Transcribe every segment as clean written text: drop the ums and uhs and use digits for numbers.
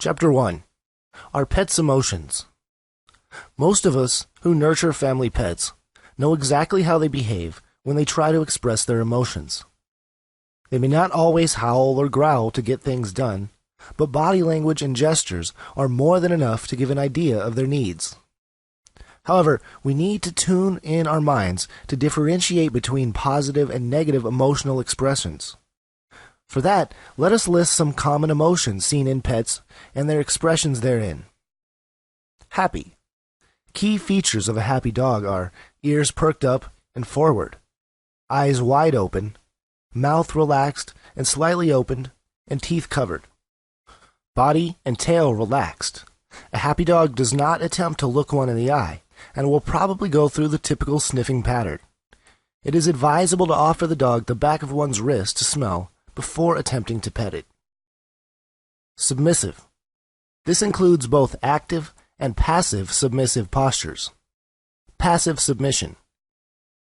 Chapter 1. Our Pets' Emotions. Most of us who nurture family pets know exactly how they behave when they try to express their emotions. They may not always howl or growl to get things done, but body language and gestures are more than enough to give an idea of their needs. However, we need to tune in our minds to differentiate between positive and negative emotional expressions. For that, let us list some common emotions seen in pets and their expressions therein. Happy. Key features of a happy dog are ears perked up and forward, eyes wide open, mouth relaxed and slightly opened, and teeth covered. Body and tail relaxed. A happy dog does not attempt to look one in the eye and will probably go through the typical sniffing pattern. It is advisable to offer the dog the back of one's wrist to smell before attempting to pet it. Submissive. This includes both active and passive submissive postures. Passive submission.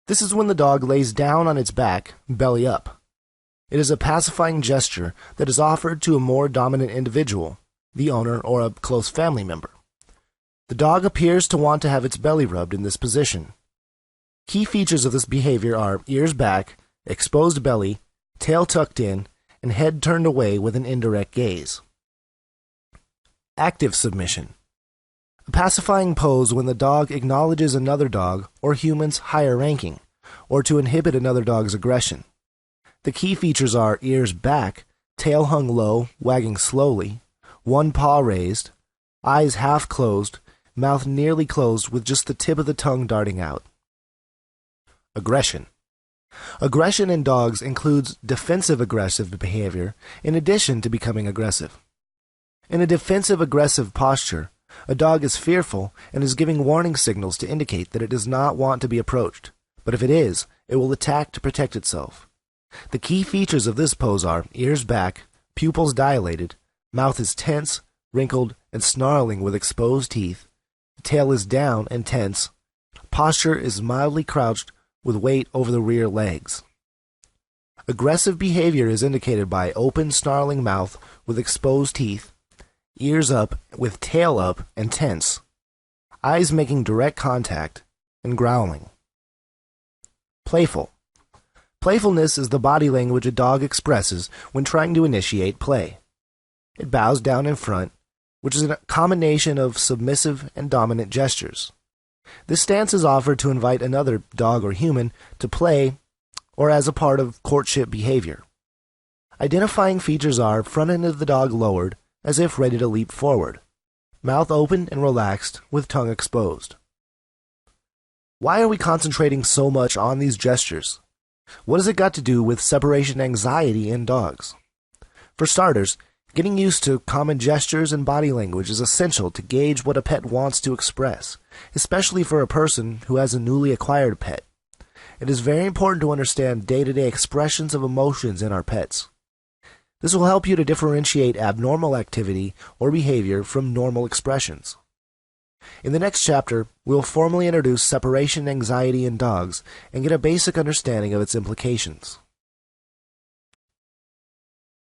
This is when the dog lays down on its back, belly up. It is a pacifying gesture that is offered to a more dominant individual, the owner or a close family member. The dog appears to want to have its belly rubbed in this position. Key features of this behavior are ears back, exposed belly, tail tucked in, and head turned away with an indirect gaze. Active submission. A pacifying pose when the dog acknowledges another dog or human's higher ranking, or to inhibit another dog's aggression. The key features are ears back, tail hung low, wagging slowly, one paw raised, eyes half closed, mouth nearly closed with just the tip of the tongue darting out. Aggression. Aggression in dogs includes defensive aggressive behavior in addition to becoming aggressive. In a defensive aggressive posture, a dog is fearful and is giving warning signals to indicate that it does not want to be approached, but if it is, it will attack to protect itself. The key features of this pose are ears back, pupils dilated, mouth is tense, wrinkled, and snarling with exposed teeth, the tail is down and tense, posture is mildly crouched with weight over the rear legs. Aggressive behavior is indicated by open snarling mouth with exposed teeth, ears up with tail up and tense, eyes making direct contact, and growling. Playful. Playfulness is the body language a dog expresses when trying to initiate play. It bows down in front, which is a combination of submissive and dominant gestures. This stance is offered to invite another dog or human to play or as a part of courtship behavior. Identifying features are front end of the dog lowered, as if ready to leap forward, mouth open and relaxed with tongue exposed. Why are we concentrating so much on these gestures? What has it got to do with separation anxiety in dogs? For starters, getting used to common gestures and body language is essential to gauge what a pet wants to express, especially for a person who has a newly acquired pet. It is very important to understand day-to-day expressions of emotions in our pets. This will help you to differentiate abnormal activity or behavior from normal expressions. In the next chapter, we will formally introduce separation anxiety in dogs and get a basic understanding of its implications.